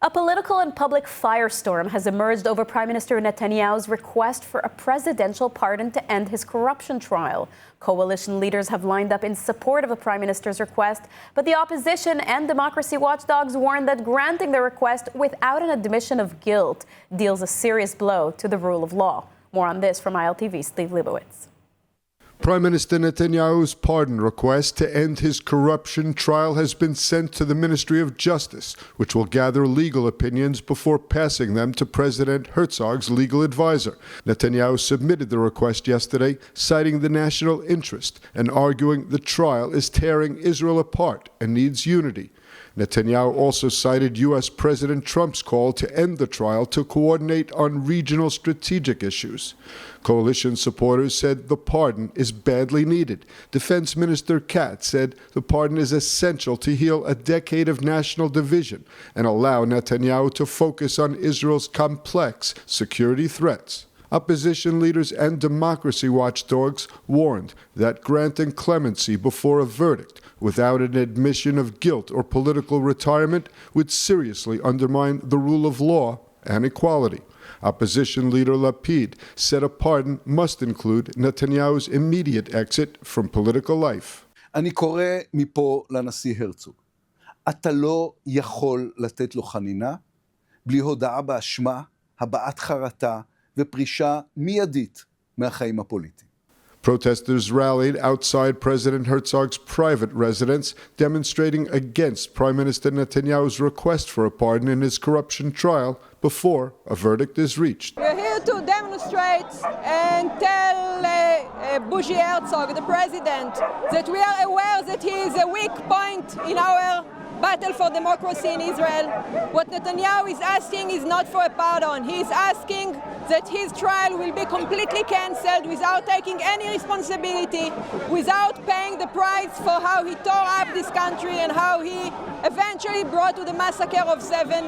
A political and public firestorm has emerged over Prime Minister Netanyahu's request for a presidential pardon to end his corruption trial. Coalition leaders have lined up in support of the Prime Minister's request, but the opposition and democracy watchdogs warn that granting the request without an admission of guilt deals a serious blow to the rule of law. More on this from ILTV's Steve Leibowitz. Prime Minister Netanyahu's pardon request to end his corruption trial has been sent to the Ministry of Justice, which will gather legal opinions before passing them to President Herzog's legal advisor. Netanyahu submitted the request yesterday, citing the national interest and arguing the trial is tearing Israel apart and needs unity. Netanyahu also cited U.S. President Trump's call to end the trial to coordinate on regional strategic issues. Coalition supporters said the pardon is badly needed. Defense Minister Katz said the pardon is essential to heal a decade of national division and allow Netanyahu to focus on Israel's complex security threats. Opposition leaders and democracy watchdogs warned that granting clemency before a verdict without an admission of guilt or political retirement would seriously undermine the rule of law and equality. Opposition leader Lapid said a pardon must include Netanyahu's immediate exit from political life. אני קורא מפה לנשיא הרצוג. אתה לא יכול לתת לו חנינה בלי הודעה באשמה, הבעת חרטה ופרישה מיידית מהחיים הפוליטיים. Protesters rallied outside President Herzog's private residence, demonstrating against Prime Minister Netanyahu's request for a pardon in his corruption trial before a verdict is reached. We're here to demonstrate and tell Bushi Herzog, the president, that we are aware that he is a weak point in our battle for democracy in Israel. What Netanyahu is asking is not for a pardon. He is asking that his trial will be completely cancelled without taking any responsibility, without paying the price for how he tore up this country and how he eventually brought to the massacre of 7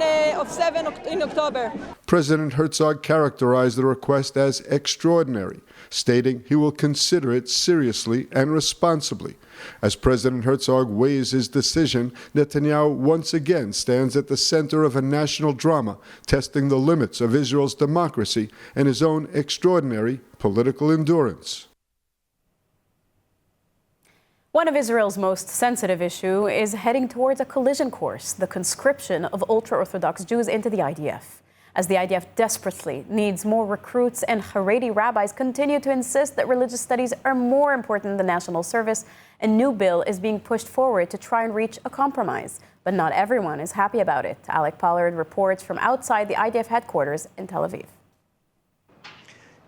in October. President Herzog characterized the request as extraordinary, stating he will consider it seriously and responsibly. As President Herzog weighs his decision, Netanyahu once again stands at the center of a national drama, testing the limits of Israel's democracy and his own extraordinary political endurance. One of Israel's most sensitive issues is heading towards a collision course, the conscription of ultra-Orthodox Jews into the IDF. As the IDF desperately needs more recruits and Haredi rabbis continue to insist that religious studies are more important than national service, a new bill is being pushed forward to try and reach a compromise. But not everyone is happy about it. Alec Pollard reports from outside the IDF headquarters in Tel Aviv.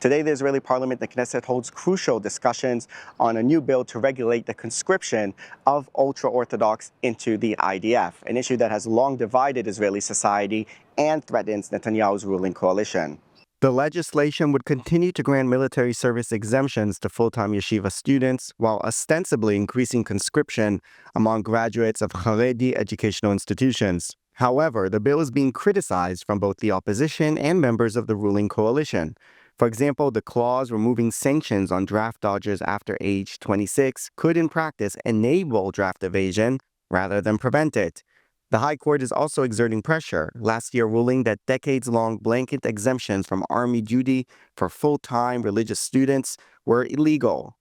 Today, the Israeli parliament, the Knesset, holds crucial discussions on a new bill to regulate the conscription of ultra-Orthodox into the IDF, an issue that has long divided Israeli society and threatens Netanyahu's ruling coalition. The legislation would continue to grant military service exemptions to full-time yeshiva students while ostensibly increasing conscription among graduates of Haredi educational institutions. However, the bill is being criticized from both the opposition and members of the ruling coalition. For example, the clause removing sanctions on draft dodgers after age 26 could in practice enable draft evasion rather than prevent it. The High Court is also exerting pressure, last year ruling that decades-long blanket exemptions from army duty for full-time religious students were illegal.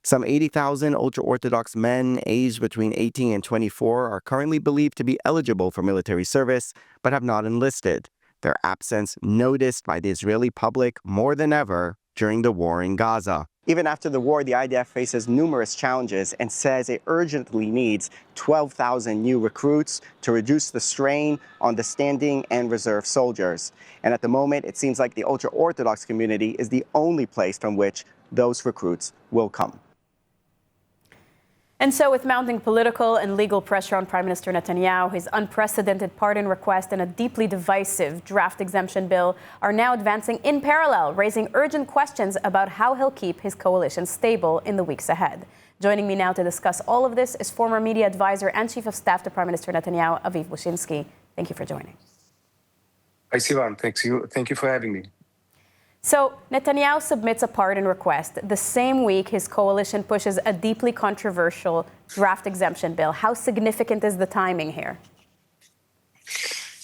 Some 80,000 ultra-Orthodox men aged between 18 and 24 are currently believed to be eligible for military service but have not enlisted, their absence noticed by the Israeli public more than ever during the war in Gaza. Even after the war, the IDF faces numerous challenges and says it urgently needs 12,000 new recruits to reduce the strain on the standing and reserve soldiers. And at the moment, it seems like the ultra-Orthodox community is the only place from which those recruits will come. And so with mounting political and legal pressure on Prime Minister Netanyahu, his unprecedented pardon request and a deeply divisive draft exemption bill are now advancing in parallel, raising urgent questions about how he'll keep his coalition stable in the weeks ahead. Joining me now to discuss all of this is former media advisor and chief of staff to Prime Minister Netanyahu, Aviv Bushinsky. Thank you for joining. Hi, Sivan. Thank you for having me. So Netanyahu submits a pardon request. The same week, his coalition pushes a deeply controversial draft exemption bill. How significant is the timing here?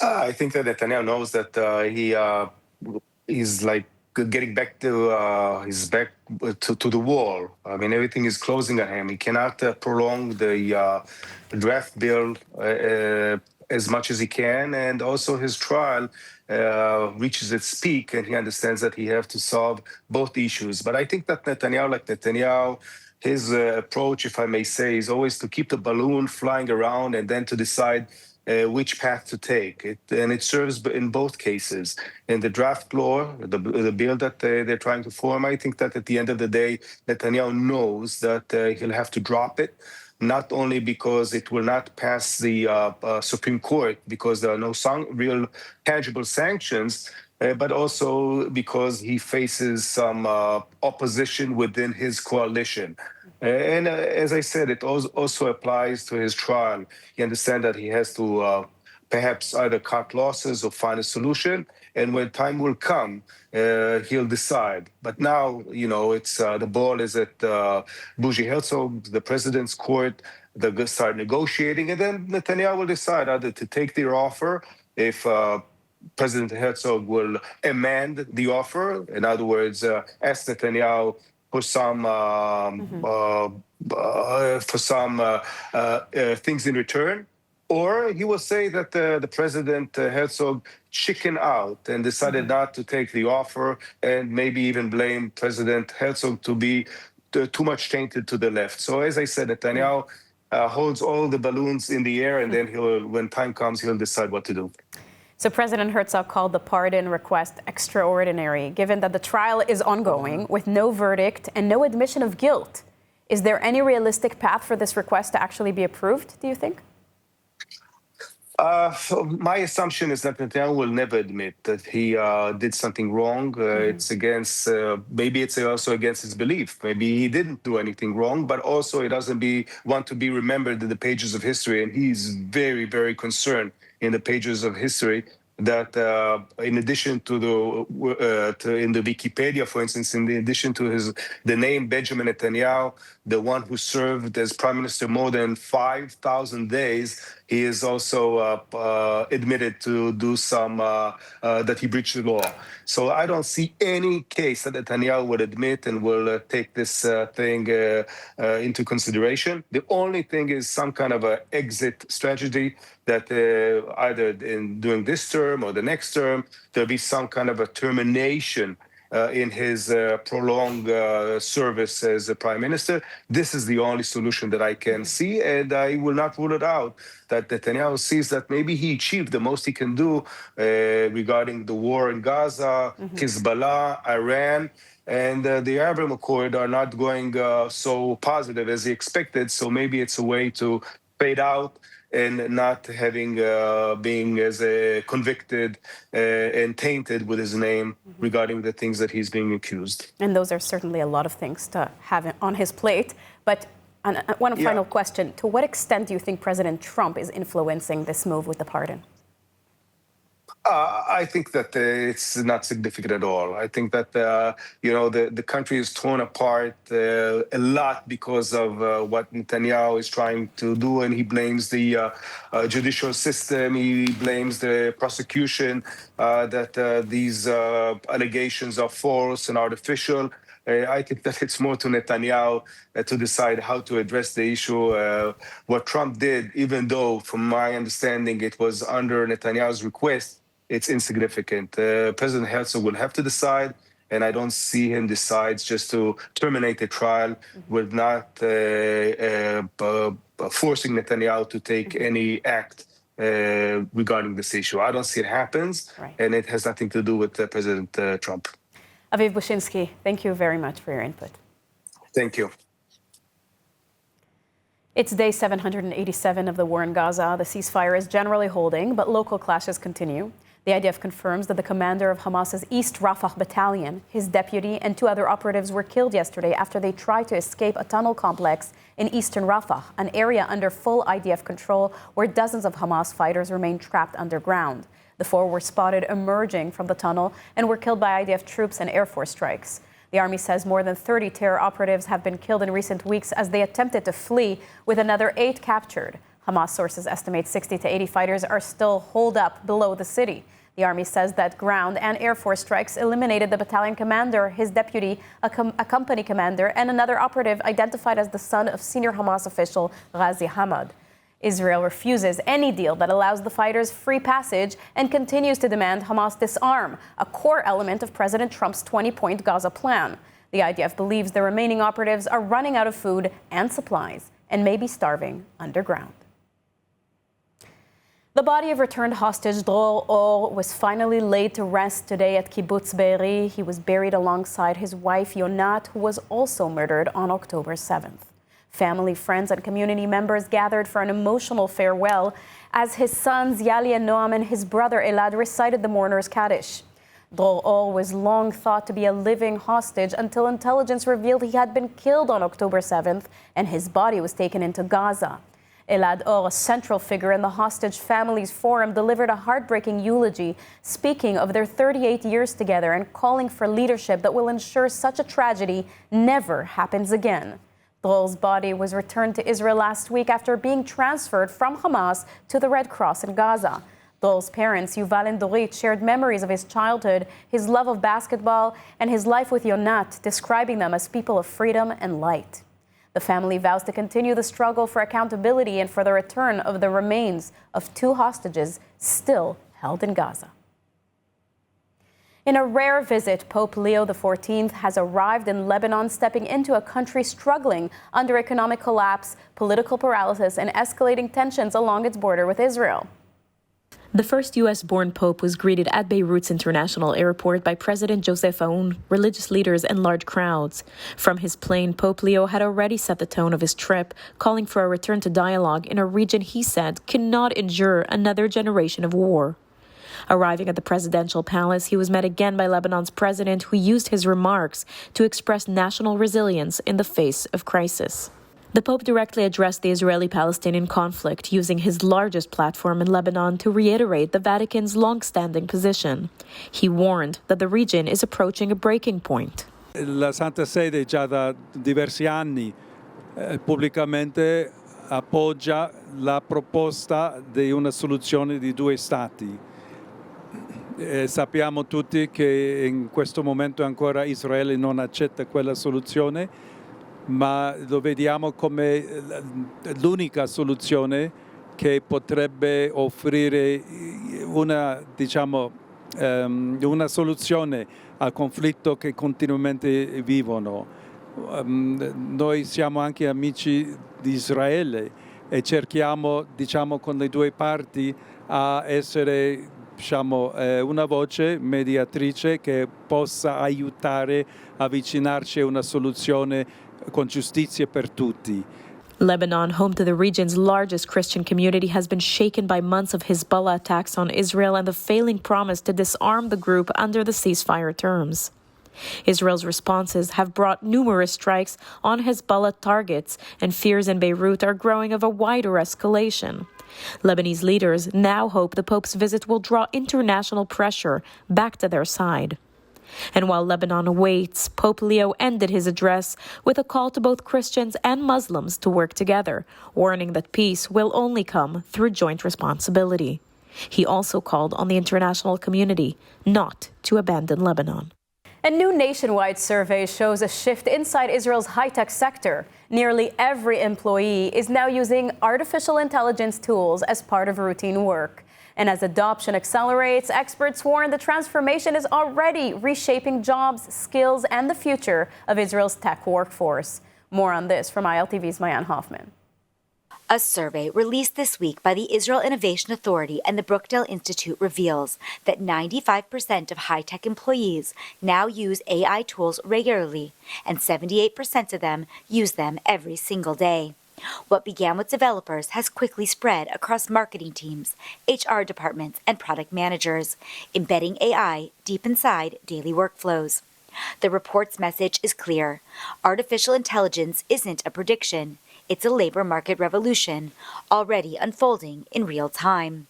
I think that Netanyahu knows that he's like getting back to his back to the wall. I mean, everything is closing on him. He cannot prolong the draft bill as much as he can, and also his trial reaches its peak, and he understands that he has to solve both issues. But I think that Netanyahu, his approach, if I may say, is always to keep the balloon flying around and then to decide which path to take. And it serves in both cases. In the draft law, the bill that they're trying to form, I think that at the end of the day, Netanyahu knows that he'll have to drop it, not only because it will not pass the Supreme Court, because there are no real tangible sanctions, but also because he faces some opposition within his coalition. And as I said, it also applies to his trial. He understands that he has to perhaps either cut losses or find a solution. And when time will come, he'll decide. But now, it's the ball is at Bougie Herzog, the president's court. They'll start negotiating, and then Netanyahu will decide either to take their offer if President Herzog will amend the offer. In other words, ask Netanyahu for some things in return, or he will say that the President Herzog chickened out and decided not to take the offer, and maybe even blame President Herzog to be too much tainted to the left. So as I said, Netanyahu holds all the balloons in the air, and then when time comes, he'll decide what to do. So President Herzog called the pardon request extraordinary, given that the trial is ongoing with no verdict and no admission of guilt. Is there any realistic path for this request to actually be approved, do you think? My assumption is that Netanyahu will never admit that he did something wrong. It's against, maybe it's also against his belief. Maybe he didn't do anything wrong, but also he doesn't want to be remembered in the pages of history. And he's very, very concerned in the pages of history that in addition to in the Wikipedia, for instance, in addition to the name Benjamin Netanyahu, the one who served as prime minister more than 5,000 days, he is also admitted to do some, that he breached the law. So I don't see any case that Netanyahu would admit and will take this thing into consideration. The only thing is some kind of an exit strategy that either during this term or the next term, there'll be some kind of a termination in his prolonged service as a prime minister. This is the only solution that I can see, and I will not rule it out that Netanyahu sees that maybe he achieved the most he can do regarding the war in Gaza, Hezbollah, Iran, and the Abraham Accord are not going so positive as he expected. So maybe it's a way to fade out and not having being as convicted and tainted with his name regarding the things that he's being accused. And those are certainly a lot of things to have on his plate. But one final question. To what extent do you think President Trump is influencing this move with the pardon? I think that it's not significant at all. I think that, the country is torn apart a lot because of what Netanyahu is trying to do, and he blames the judicial system. He blames the prosecution that these allegations are false and artificial. I think that it's more to Netanyahu to decide how to address the issue. What Trump did, even though, from my understanding, it was under Netanyahu's request, it's insignificant. President Herzog will have to decide, and I don't see him decide just to terminate the trial with not forcing Netanyahu to take any act regarding this issue. I don't see it happens, and it has nothing to do with President Trump. Aviv Bushinsky, thank you very much for your input. Thank you. It's day 787 of the war in Gaza. The ceasefire is generally holding, but local clashes continue. The IDF confirms that the commander of Hamas's East Rafah battalion, his deputy, and 2 other operatives were killed yesterday after they tried to escape a tunnel complex in eastern Rafah, an area under full IDF control where dozens of Hamas fighters remain trapped underground. The 4 were spotted emerging from the tunnel and were killed by IDF troops and Air Force strikes. The army says more than 30 terror operatives have been killed in recent weeks as they attempted to flee, with another 8 captured. Hamas sources estimate 60 to 80 fighters are still holed up below the city. The army says that ground and air force strikes eliminated the battalion commander, his deputy, a company commander, and another operative identified as the son of senior Hamas official Ghazi Hamad. Israel refuses any deal that allows the fighters free passage and continues to demand Hamas disarm, a core element of President Trump's 20-point Gaza plan. The IDF believes the remaining operatives are running out of food and supplies and may be starving underground. The body of returned hostage Dror Or was finally laid to rest today at Kibbutz Be'eri. He was buried alongside his wife Yonat, who was also murdered on October 7th. Family, friends, and community members gathered for an emotional farewell as his sons Yali and Noam and his brother Elad recited the mourner's Kaddish. Dror Or was long thought to be a living hostage until intelligence revealed he had been killed on October 7th and his body was taken into Gaza. Elad Or, a central figure in the Hostage Families Forum, delivered a heartbreaking eulogy, speaking of their 38 years together and calling for leadership that will ensure such a tragedy never happens again. Dror's body was returned to Israel last week after being transferred from Hamas to the Red Cross in Gaza. Dror's parents, Yuval and Dorit, shared memories of his childhood, his love of basketball, and his life with Yonat, describing them as people of freedom and light. The family vows to continue the struggle for accountability and for the return of the remains of 2 hostages still held in Gaza. In a rare visit, Pope Leo XIV has arrived in Lebanon, stepping into a country struggling under economic collapse, political paralysis, and escalating tensions along its border with Israel. The first U.S.-born pope was greeted at Beirut's international airport by President Joseph Aoun, religious leaders, and large crowds. From his plane, Pope Leo had already set the tone of his trip, calling for a return to dialogue in a region he said cannot endure another generation of war. Arriving at the presidential palace, he was met again by Lebanon's president, who used his remarks to express national resilience in the face of crisis. The Pope directly addressed the Israeli-Palestinian conflict, using his largest platform in Lebanon to reiterate the Vatican's long-standing position. He warned that the region is approaching a breaking point. La Santa Sede già da diversi anni pubblicamente appoggia la proposta di una soluzione di 2 Stati. Sappiamo tutti che in questo momento ancora Israele non accetta quella soluzione, ma lo vediamo come l'unica soluzione che potrebbe offrire una soluzione al conflitto che continuamente vivono. Noi siamo anche amici di Israele e cerchiamo, con le 2 parti a essere una voce mediatrice che possa aiutare a avvicinarci a una soluzione con giustizia per tutti. Lebanon, home to the region's largest Christian community, has been shaken by months of Hezbollah attacks on Israel and the failing promise to disarm the group under the ceasefire terms. Israel's responses have brought numerous strikes on Hezbollah targets, and fears in Beirut are growing of a wider escalation. Lebanese leaders now hope the Pope's visit will draw international pressure back to their side. And while Lebanon waits, Pope Leo ended his address with a call to both Christians and Muslims to work together, warning that peace will only come through joint responsibility. He also called on the international community not to abandon Lebanon. A new nationwide survey shows a shift inside Israel's high-tech sector. Nearly every employee is now using artificial intelligence tools as part of routine work. And as adoption accelerates, experts warn the transformation is already reshaping jobs, skills, and the future of Israel's tech workforce. More on this from ILTV's Mayan Hoffman. A survey released this week by the Israel Innovation Authority and the Brookdale Institute reveals that 95% of high-tech employees now use AI tools regularly, and 78% of them use them every single day. What began with developers has quickly spread across marketing teams, HR departments, and product managers, embedding AI deep inside daily workflows. The report's message is clear. Artificial intelligence isn't a prediction. It's a labor market revolution, already unfolding in real time.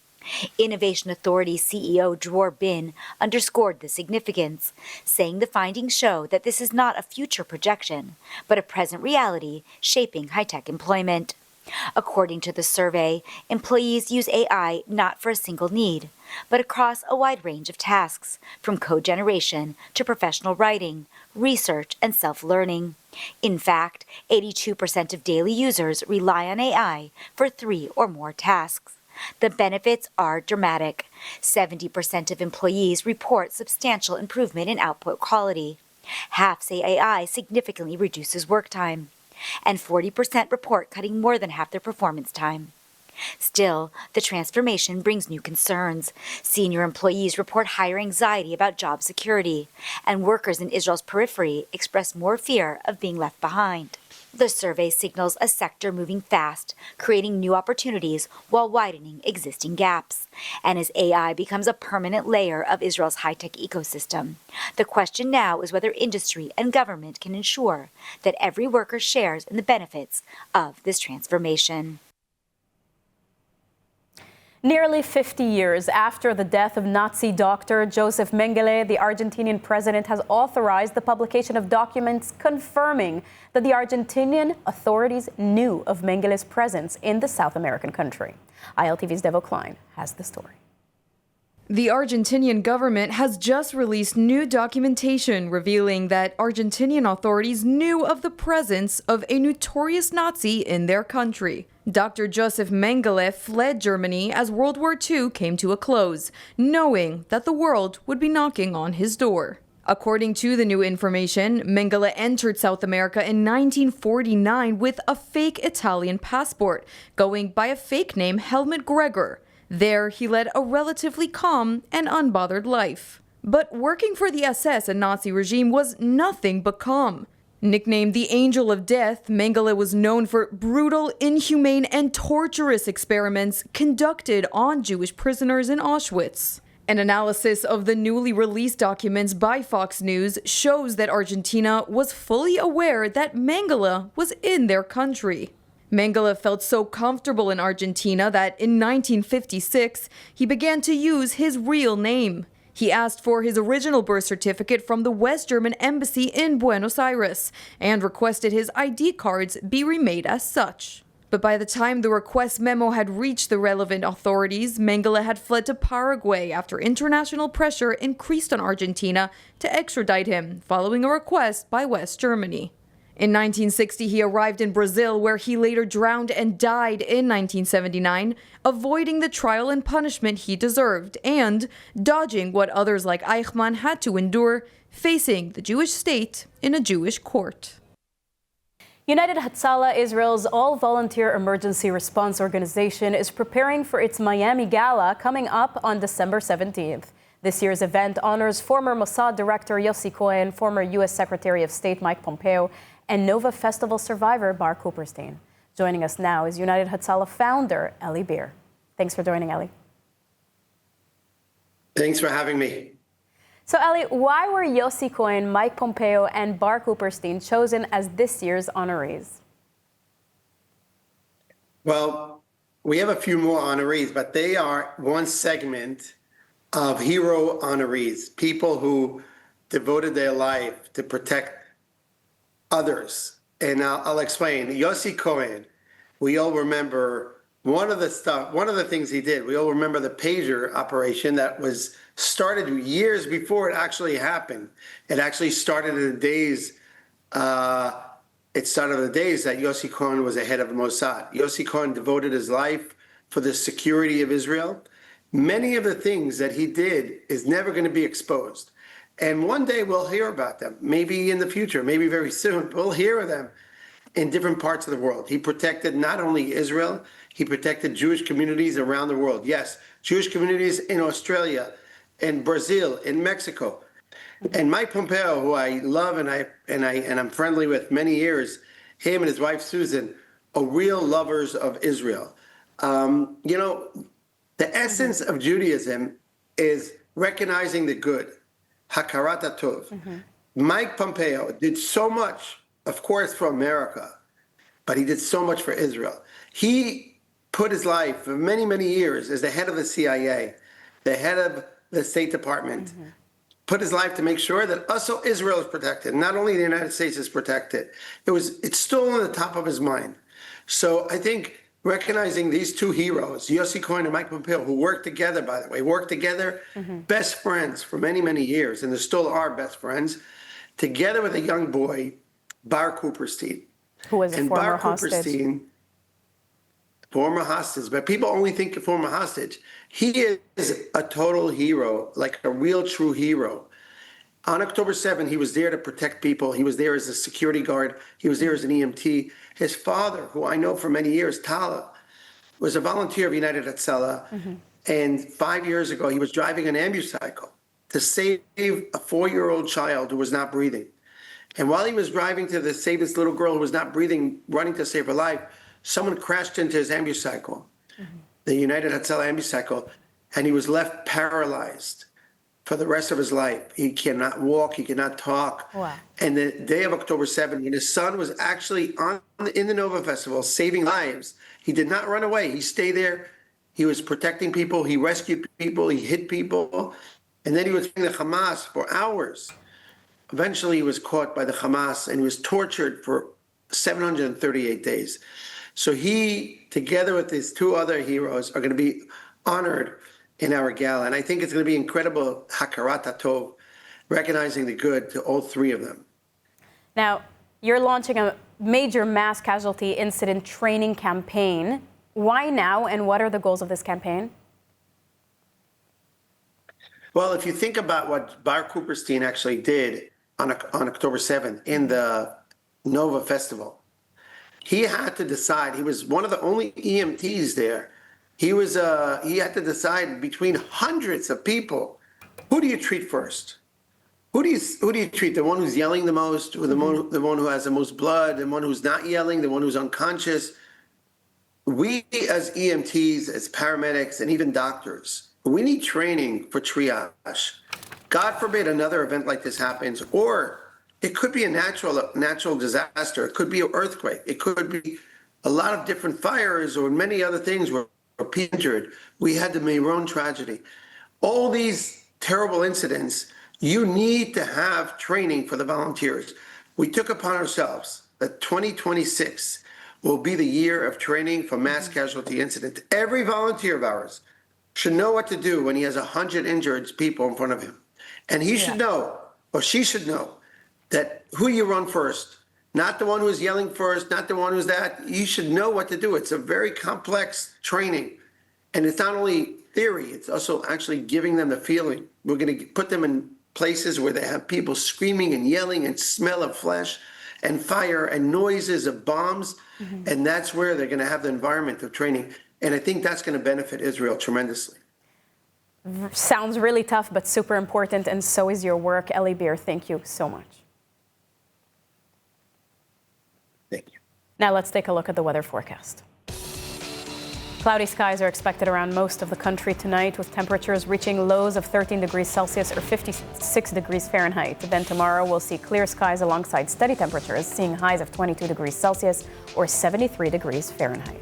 Innovation Authority CEO Dror Or underscored the significance, saying the findings show that this is not a future projection, but a present reality shaping high-tech employment. According to the survey, employees use AI not for a single need, but across a wide range of tasks, from code generation to professional writing, research, and self-learning. In fact, 82% of daily users rely on AI for 3 or more tasks. The benefits are dramatic. 70% of employees report substantial improvement in output quality. Half say AI significantly reduces work time, and 40% report cutting more than half their performance time. Still, the transformation brings new concerns. Senior employees report higher anxiety about job security, and workers in Israel's periphery express more fear of being left behind. The survey signals a sector moving fast, creating new opportunities while widening existing gaps. And as AI becomes a permanent layer of Israel's high-tech ecosystem, the question now is whether industry and government can ensure that every worker shares in the benefits of this transformation. Nearly 50 years after the death of Nazi doctor Joseph Mengele, the Argentinian president has authorized the publication of documents confirming that the Argentinian authorities knew of Mengele's presence in the South American country. ILTV's Devo Klein has the story. The Argentinian government has just released new documentation revealing that Argentinian authorities knew of the presence of a notorious Nazi in their country. Dr. Joseph Mengele fled Germany as World War II came to a close, knowing that the world would be knocking on his door. According to the new information, Mengele entered South America in 1949 with a fake Italian passport, going by a fake name Helmut Gregor. There, he led a relatively calm and unbothered life. But working for the SS and Nazi regime was nothing but calm. Nicknamed the Angel of Death, Mengele was known for brutal, inhumane, and torturous experiments conducted on Jewish prisoners in Auschwitz. An analysis of the newly released documents by Fox News shows that Argentina was fully aware that Mengele was in their country. Mengele felt so comfortable in Argentina that in 1956, he began to use his real name. He asked for his original birth certificate from the West German embassy in Buenos Aires and requested his ID cards be remade as such. But by the time the request memo had reached the relevant authorities, Mengele had fled to Paraguay after international pressure increased on Argentina to extradite him, following a request by West Germany. In 1960, he arrived in Brazil, where he later drowned and died in 1979, avoiding the trial and punishment he deserved and dodging what others like Eichmann had to endure, facing the Jewish state in a Jewish court. United Hatzalah, Israel's all-volunteer emergency response organization, is preparing for its Miami Gala coming up on December 17th. This year's event honors former Mossad Director Yossi Cohen, former U.S. Secretary of State Mike Pompeo, and Nova Festival survivor Bar Cooperstein. Joining us now is United Hatzalah founder Eli Beer. Thanks for joining, Eli. Thanks for having me. So, Eli, why were Yossi Cohen, Mike Pompeo, and Bar Cooperstein chosen as this year's honorees? Well, we have a few more honorees, but they are one segment of hero honorees, people who devoted their life to protect others. And I'll explain. Yossi Cohen, we all remember one of the things he did. We all remember the pager operation that was started years before it actually happened. It actually started in the days. It started in the days that Yossi Cohen was the head of the Mossad. Yossi Cohen devoted his life for the security of Israel. Many of the things that he did is never going to be exposed. And one day we'll hear about them, maybe in the future, maybe very soon. We'll hear of them in different parts of the world. He protected not only Israel, he protected Jewish communities around the world. Yes, Jewish communities in Australia, in Brazil, in Mexico. And Mike Pompeo, who I love and I'm friendly with many years, him and his wife Susan are real lovers of Israel. The essence of Judaism is recognizing the good. Hakarat Tov. Mike Pompeo did so much, of course, for America, but he did so much for Israel. He put his life for many, many years as the head of the CIA, the head of the State Department, put his life to make sure that also Israel is protected. Not only the United States is protected. It's still on the top of his mind. So I think recognizing these two heroes, Yossi Cohen and Mike Pompeo, who worked together, by the way, best friends for many, many years, and they still are best friends, together with a young boy, Bar Cooperstein. Who was a former hostage. Cooperstein, former hostage, but people only think of former hostage. He is a total hero, like a real true hero. On October 7th, he was there to protect people. He was there as a security guard. He was there as an EMT. His father, who I know for many years, Tala, was a volunteer of United Hatzalah. And 5 years ago, he was driving an ambucycle to save a 4-year-old child who was not breathing. And while he was driving to save this little girl who was not breathing, running to save her life, someone crashed into his ambucycle, the United Hatzalah ambucycle, and he was left paralyzed for the rest of his life. He cannot walk, he cannot talk. Wow. And the day of October 7th, when his son was actually in the Nova Festival saving lives, he did not run away. He stayed there. He was protecting people. He rescued people. He hit people. And then he was fighting the Hamas for hours. Eventually, he was caught by the Hamas and he was tortured for 738 days. So he, together with his two other heroes, are going to be honored in our gala. And I think it's going to be incredible, hakarat hatov, recognizing the good to all three of them. Now, you're launching a major mass casualty incident training campaign. Why now, and what are the goals of this campaign? Well, if you think about what Bar Cooperstein actually did on October 7th in the Nova Festival, he had to decide. He was one of the only EMTs there. He had to decide between hundreds of people. Who do you treat first? Who do you treat? The one who's yelling the most, or the one who has the most blood, the one who's not yelling, the one who's unconscious? We as EMTs, as paramedics, and even doctors, we need training for triage. God forbid another event like this happens, or it could be a natural disaster. It could be an earthquake. It could be a lot of different fires or many other things where people injured. We had the Meron tragedy. All these terrible incidents, you need to have training for the volunteers. We took upon ourselves that 2026 will be the year of training for mass casualty incidents. Every volunteer of ours should know what to do when he has 100 injured people in front of him. And he should know, or she should know, that who you run first, not the one who's yelling first, not the one who's that. You should know what to do. It's a very complex training. And it's not only theory, it's also actually giving them the feeling. We're going to put them in places where they have people screaming and yelling and smell of flesh and fire and noises of bombs. And that's where they're going to have the environment of training. And I think that's going to benefit Israel tremendously. Sounds really tough, but super important. And so is your work. Eli Beer, thank you so much. Thank you. Now let's take a look at the weather forecast. Cloudy skies are expected around most of the country tonight, with temperatures reaching lows of 13 degrees Celsius or 56 degrees Fahrenheit. Then tomorrow we'll see clear skies alongside steady temperatures, seeing highs of 22 degrees Celsius or 73 degrees Fahrenheit.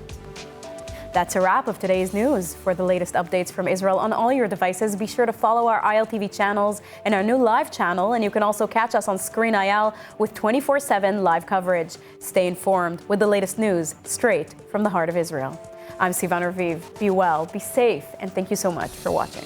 That's a wrap of today's news. For the latest updates from Israel on all your devices, be sure to follow our ILTV channels and our new live channel. And you can also catch us on Screen IL with 24/7 live coverage. Stay informed with the latest news straight from the heart of Israel. I'm Sivan Raviv. Be well, be safe, and thank you so much for watching.